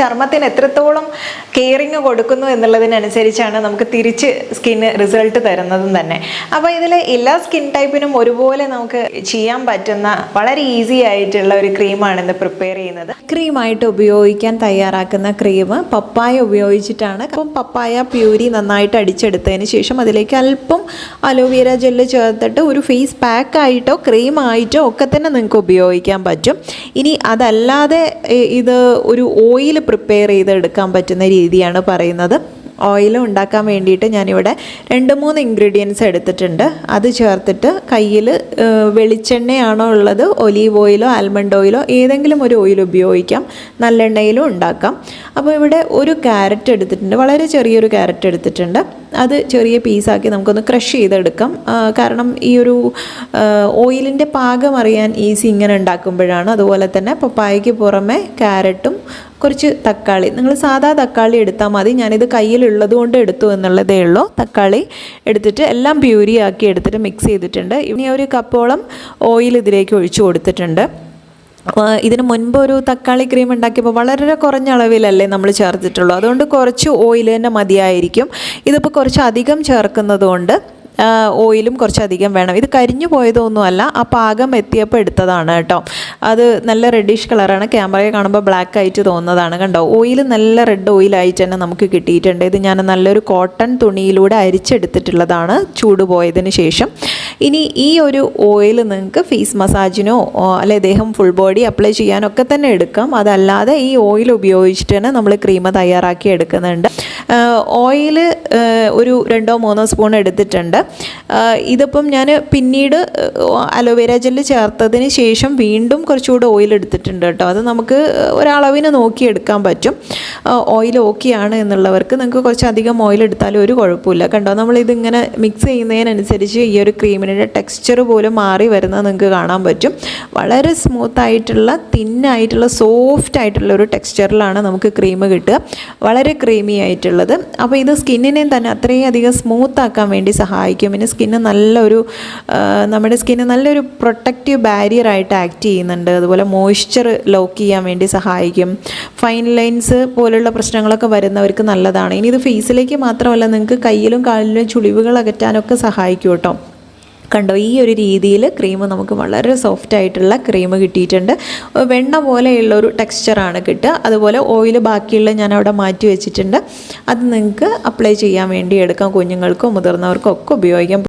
ചർമ്മത്തിന് എത്രത്തോളം കെയറിങ് കൊടുക്കുന്നു എന്നുള്ളതിനനുസരിച്ചാണ് നമുക്ക് തിരിച്ച് സ്കിന്ന് റിസൾട്ട് തരുന്നതും തന്നെ. അപ്പോൾ ഇതിൽ എല്ലാ സ്കിൻ ടൈപ്പിനും ഒരുപോലെ നമുക്ക് ചെയ്യാൻ പറ്റുന്ന വളരെ ഈസി ആയിട്ടുള്ള ഒരു ക്രീമാണ് ഇന്ന് പ്രിപ്പയർ ചെയ്യുന്നത്. ക്രീമായിട്ട് ഉപയോഗിക്കാൻ തയ്യാറാക്കുന്ന ക്രീം പപ്പായ ഉപയോഗിച്ചിട്ടാണ്. അപ്പം പപ്പായ പ്യൂരി നന്നായിട്ട് അടിച്ചെടുത്തതിന് ശേഷം അതിലേക്ക് അല്പം അലോവേര ജെല്ല് ചേർത്തിട്ട് ഒരു ഫേസ് പാക്കായിട്ടോ ക്രീമായിട്ടോ ഒക്കെ തന്നെ നിങ്ങൾക്ക് ഉപയോഗിക്കാൻ പറ്റും. ഇനി അതല്ലാതെ ഇത് ഒരു ഓയിൽ പ്രിപ്പയർ ചെയ്തെടുക്കാൻ പറ്റുന്ന രീതിയാണ് പറയുന്നത്. ഓയിൽ ഉണ്ടാക്കാൻ വേണ്ടിയിട്ട് ഞാനിവിടെ 2-3 ഇൻഗ്രീഡിയൻസ് എടുത്തിട്ടുണ്ട്. അത് ചേർത്തിട്ട് കയ്യിൽ വെളിച്ചെണ്ണയാണോ ഉള്ളത്, ഒലീവ് ഓയിലോ ആൽമണ്ട് ഓയിലോ ഏതെങ്കിലും ഒരു ഓയിൽ ഉപയോഗിക്കാം, നല്ലെണ്ണയിലും ഉണ്ടാക്കാം. അപ്പോൾ ഇവിടെ ഒരു ക്യാരറ്റ് എടുത്തിട്ടുണ്ട്, വളരെ ചെറിയൊരു ക്യാരറ്റ് എടുത്തിട്ടുണ്ട്. അത് ചെറിയ പീസാക്കി നമുക്കൊന്ന് ക്രഷ് ചെയ്തെടുക്കാം. കാരണം ഈ ഒരു ഓയിലിൻ്റെ പാകം അറിയാൻ ഈസി ഇങ്ങനെ ഉണ്ടാക്കുമ്പോഴാണ്. അതുപോലെ തന്നെ പപ്പായയ്ക്ക് പുറമെ ക്യാരറ്റും കുറച്ച് തക്കാളി, നിങ്ങൾ സാധാ തക്കാളി എടുത്താൽ മതി. ഞാനിത് കയ്യിലുള്ളത് കൊണ്ട് എടുത്തു എന്നുള്ളതേ ഉള്ളൂ. തക്കാളി എടുത്തിട്ട് എല്ലാം പ്യൂരി ആക്കി എടുത്തിട്ട് മിക്സ് ചെയ്തിട്ടുണ്ട്. ഇനി ഒരു കപ്പോളം ഓയിൽ ഇതിലേക്ക് ഒഴിച്ചു കൊടുത്തിട്ടുണ്ട്. ഇതിന് മുൻപ് ഒരു തക്കാളി ക്രീം ഉണ്ടാക്കിയപ്പോൾ വളരെ കുറഞ്ഞ അളവിലല്ലേ നമ്മൾ ചേർത്തിട്ടുള്ളൂ. അതുകൊണ്ട് കുറച്ച് ഓയിൽ തന്നെ മതിയായിരിക്കും. ഇതിപ്പോൾ കുറച്ച് അധികം ചേർക്കുന്നത് കൊണ്ട് ഓയിലും കുറച്ചധികം വേണം. ഇത് കരിഞ്ഞു പോയതൊന്നുമല്ല, ആ പാകം എത്തിയപ്പോൾ എടുത്തതാണ് കേട്ടോ. അത് നല്ല റെഡിഷ് കളറാണ്, ക്യാമറയെ കാണുമ്പോൾ ബ്ലാക്ക് ആയിട്ട് തോന്നുന്നതാണ്. കണ്ടോ, ഓയിൽ നല്ല റെഡ് ഓയിലായിട്ട് തന്നെ നമുക്ക് കിട്ടിയിട്ടുണ്ട്. ഇത് ഞാൻ നല്ലൊരു കോട്ടൺ തുണിയിലൂടെ അരിച്ചെടുത്തിട്ടുള്ളതാണ് ചൂട് പോയതിന് ശേഷം. ഇനി ഈ ഒരു ഓയിൽ നിങ്ങൾക്ക് ഫേസ് മസാജിനോ അല്ലെ ദേഹം ഫുൾ ബോഡി അപ്ലൈ ചെയ്യാനൊക്കെ തന്നെ എടുക്കാം. അതല്ലാതെ ഈ ഓയിൽ ഉപയോഗിച്ചിട്ട് തന്നെ നമ്മൾ ക്രീം തയ്യാറാക്കി എടുക്കുന്നുണ്ട്. ഓയിൽ ഒരു 2-3 സ്പൂൺ എടുത്തിട്ടുണ്ട്. ഇതിപ്പം ഞാൻ പിന്നീട് അലോവേര ജെല്ല് ചേർത്തതിന് ശേഷം വീണ്ടും കുറച്ചുകൂടെ ഓയിൽ എടുത്തിട്ടുണ്ട് കേട്ടോ. അത് നമുക്ക് ഒരളവിന് നോക്കി എടുക്കാൻ പറ്റും. ഓയിൽ ഓക്കെയാണ് എന്നുള്ളവർക്ക് നിങ്ങൾക്ക് കുറച്ചധികം ഓയിൽ എടുത്താലും ഒരു കുഴപ്പമില്ല. കണ്ടോ, നമ്മളിതിങ്ങനെ മിക്സ് ചെയ്യുന്നതിനനുസരിച്ച് ഈ ഒരു ക്രീമിൻ്റെ ടെക്സ്ചർ പോലും മാറി വരുന്നത് നിങ്ങൾക്ക് കാണാൻ പറ്റും. വളരെ സ്മൂത്തായിട്ടുള്ള തിന്നായിട്ടുള്ള സോഫ്റ്റ് ആയിട്ടുള്ള ഒരു ടെക്സ്ചറിലാണ് നമുക്ക് ക്രീം കിട്ടുക, വളരെ ക്രീമി ആയിട്ടുള്ളത്. അപ്പോൾ ഇത് സ്കിന്നിനെ തന്നെ അത്രയും അധികം സ്മൂത്താക്കാൻ വേണ്ടി സഹായിക്കും. പിന്നെ നമ്മുടെ സ്കിന്ന് നല്ലൊരു പ്രൊട്ടക്റ്റീവ് ബാരിയറായിട്ട് ആക്ട് ചെയ്യുന്നുണ്ട്. അതുപോലെ മോയ്സ്ചർ ലോക്ക് ചെയ്യാൻ വേണ്ടി സഹായിക്കും. ഫൈൻ ലൈൻസ് പോലുള്ള പ്രശ്നങ്ങളൊക്കെ വരുന്നവർക്ക് നല്ലതാണ്. ഇനി ഇത് ഫേസിലേക്ക് മാത്രമല്ല, നിങ്ങൾക്ക് കയ്യിലും കാലിലും ചുളിവുകൾ അകറ്റാനൊക്കെ സഹായിക്കും കേട്ടോ. കണ്ടോ, ഈ ഒരു രീതിയിൽ ക്രീം നമുക്ക് വളരെ സോഫ്റ്റ് ആയിട്ടുള്ള ക്രീം കിട്ടിയിട്ടുണ്ട്. വെണ്ണ പോലെയുള്ളൊരു ടെക്സ്ചറാണ് കിട്ടുക. അതുപോലെ ഓയിൽ ബാക്കിയുള്ള ഞാൻ അവിടെ മാറ്റി വെച്ചിട്ടുണ്ട്. അത് നിങ്ങൾക്ക് അപ്ലൈ ചെയ്യാൻ വേണ്ടി എടുക്കാം. കുഞ്ഞുങ്ങൾക്കോ മുതിർന്നവർക്കോ ഒക്കെ ഉപയോഗിക്കാം.